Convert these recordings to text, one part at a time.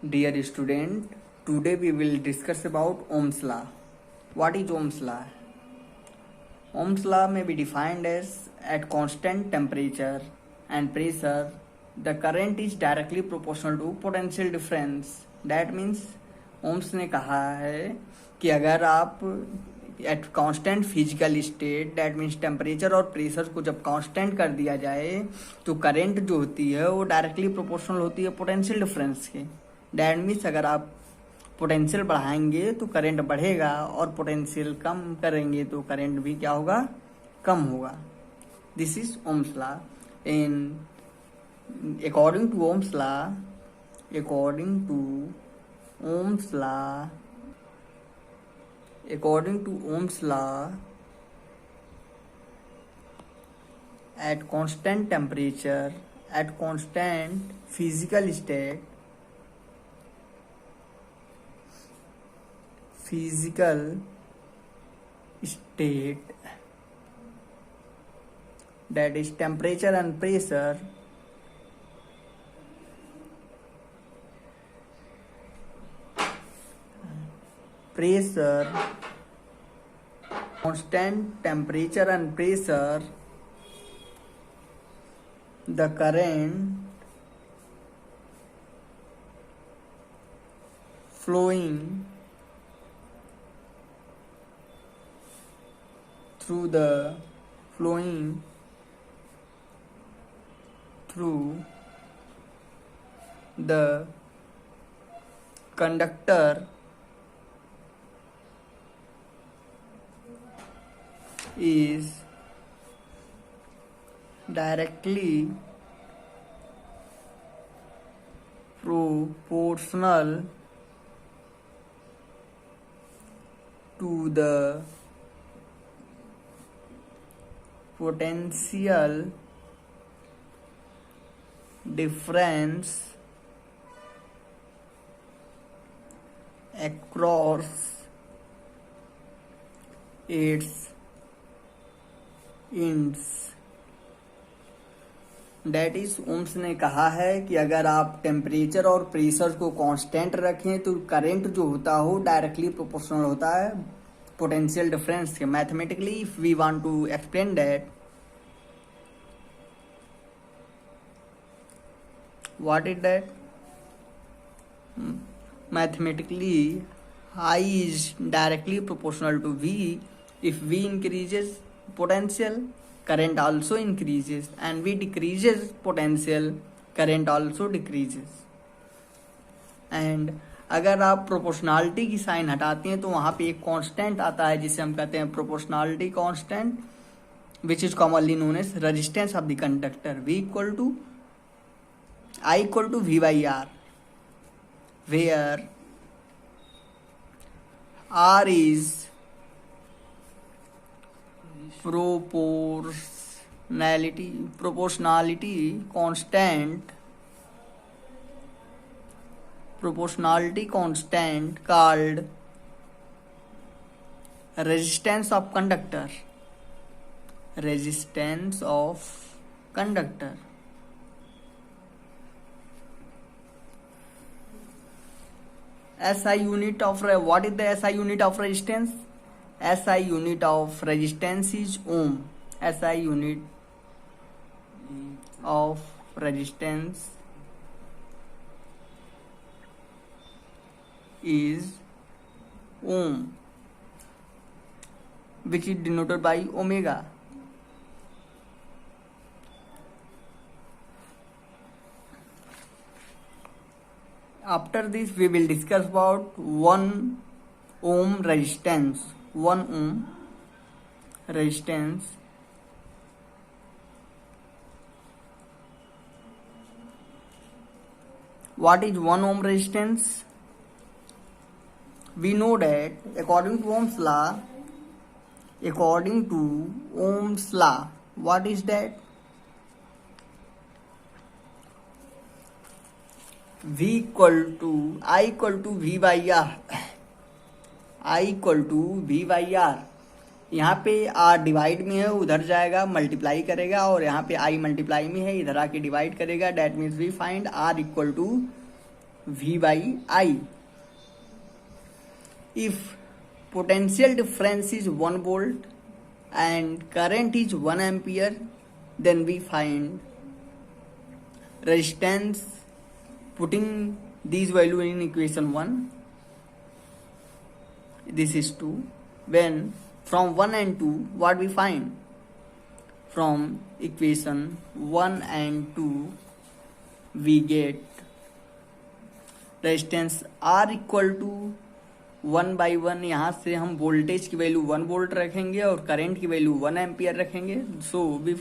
Dear student, today we will discuss about Ohm's law. What is Ohm's law? Ohm's law may be defined as at constant temperature and pressure, the current is directly proportional to potential difference. That means Ohm's ने कहा है कि अगर आप at constant physical state, that means temperature और pressure को जब constant कर दिया जाए तो करंट जो होती है वो डायरेक्टली प्रोपोर्शनल होती है पोटेंशियल डिफरेंस के. दैट मीन्स अगर आप पोटेंशियल बढ़ाएंगे तो करंट बढ़ेगा और पोटेंशियल कम करेंगे तो करंट भी क्या होगा, कम होगा. This is Ohm's law. In according to Ohm's law, according to Ohm's law, at constant temperature, at constant physical state, that is temperature and pressure, constant temperature and pressure, the current flowing through the conductor is directly proportional to the potential difference across its ends. That is Ohm's ने कहा है कि अगर आप temperature और pressure को constant रखें तो करंट जो होता हो डायरेक्टली प्रोपोर्शनल होता है पोटेंशियल डिफरेंस के. Mathematically if we want to explain that, what is that? Mathematically I is directly proportional to V. If V increases potential, current also increases, and V decreases potential, current also decreases. And अगर आप proportionality की sign हटाते हैं तो वहाँ पे एक constant आता है जिसे हम कहते हैं proportionality constant, which is commonly known as resistance of the conductor. V equal to I equal to V by R, where R is proportionality constant called resistance of conductor. SI unit of what is the SI unit of resistance? SI unit of resistance is ohm. SI unit of resistance is ohm, which is denoted by omega. After this we will discuss about 1 ohm resistance. 1 ohm resistance what is 1 ohm resistance? We know that according to Ohm's law, what is that? V equal to I equal to V by R. I equal to V by R. यहाँ पे R divide में है, उधर जाएगा multiply करेगा, और यहाँ पे I मल्टीप्लाई में है, इधर आके डिवाइड करेगा. That means we find R equal to V by I. If potential difference is 1 volt and current is 1 ampere, then we find resistance, putting these value in equation 1. This is 2. When from 1 and 2, what we find? From equation 1 and 2, we get resistance R equal to 1/1. यहाँ से हम voltage की value 1 volt रखेंगे और current की value 1 ampere रखेंगे. So we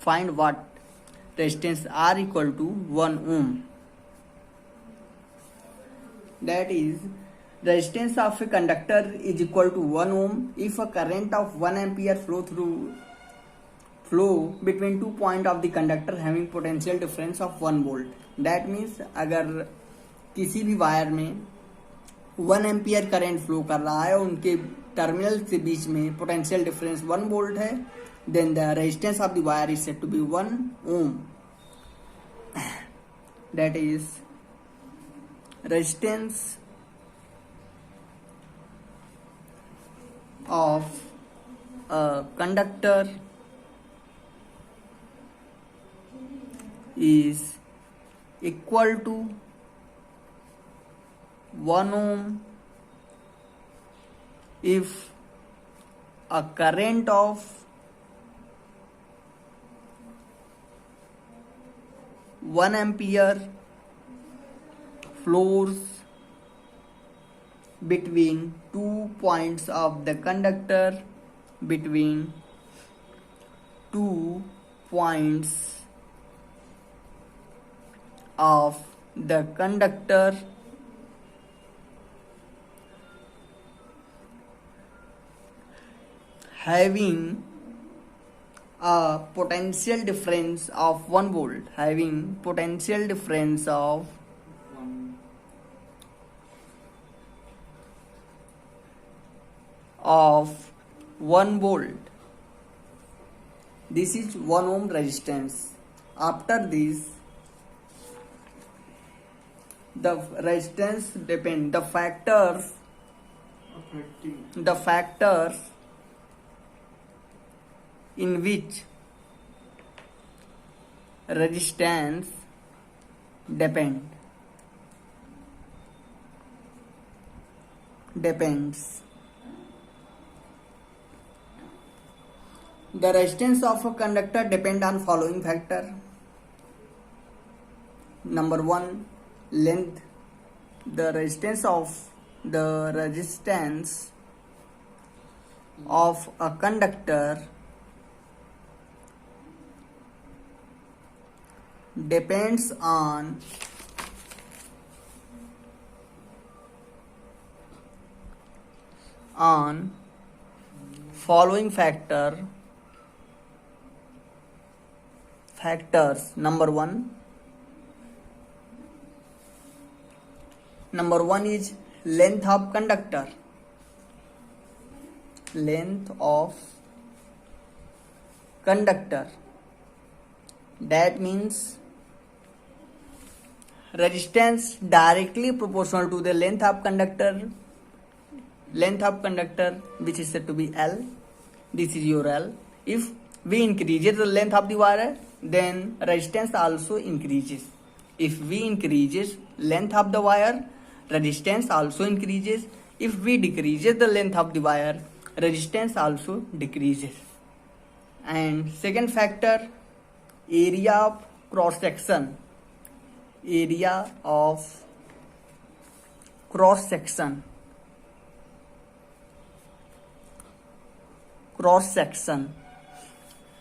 find what? Resistance R equal to 1 ohm. That is resistance of a conductor is equal to 1 ohm if a current of 1 ampere flow between 2 points of the conductor having potential difference of 1 volt. That means अगर किसी भी wire में 1 ampere current flow कर रहा है, उनके terminal के बीच में पोटेंशियल डिफरेंस 1 वोल्ट है, then the resistance of the wire is said to be 1 ohm. That is resistance of a conductor is equal to 1 ohm if a current of 1 ampere flows between 2 points of the conductor, between 2 points of the conductor having a potential difference of 1 volt, having potential difference of 1 volt. This is 1 ohm resistance. After this, the resistance depend the factors in which resistance depends. The resistance of a conductor depend on following factor. Number 1, length. The resistance of a conductor depends on following factors. Number 1 is length of conductor. That means resistance directly proportional to the length of conductor, which is said to be L. This is your L. If we increase the length of the wire, then resistance also increases. If we increases length of the wire, resistance also increases. If we decreases the length of the wire, resistance also decreases. And second factor, area of cross section.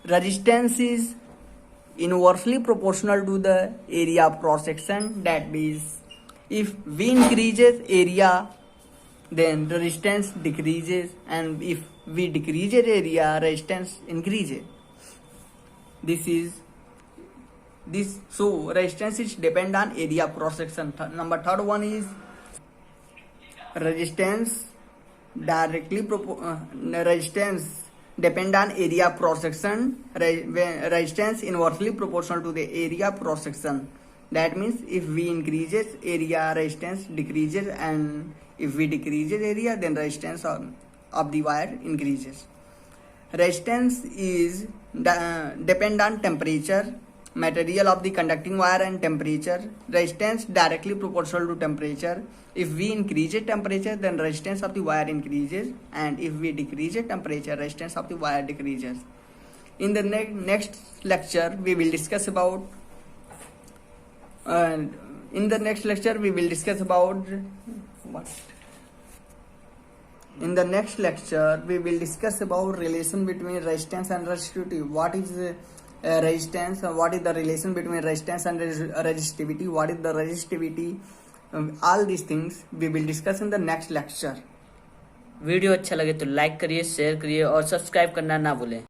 Resistance is inversely proportional to the area of cross section. That means if we increases area, then resistance decreases, and if we decreases area, resistance increases. So resistance is depend on area of cross section. Number third one is resistance depend on area of cross section. Resistance inversely proportional to the area of cross section. That means if we increases area, resistance decreases, and if we decreases area, then resistance of the wire increases. Resistance is depend on temperature, material of the conducting wire and temperature. Resistance directly proportional to temperature. If we increase the temperature, then resistance of the wire increases, and if we decrease the temperature, resistance of the wire decreases. In the next lecture, we will discuss about in the next lecture we will discuss about what? In the next lecture, we will discuss about relation between resistance and resistivity. What is resistance? What is the relation between resistance and resistivity? What is the resistivity? All these things we will discuss in the next lecture. Video अच्छा लगे तो like करिए, share करिए और subscribe करना ना भूलें।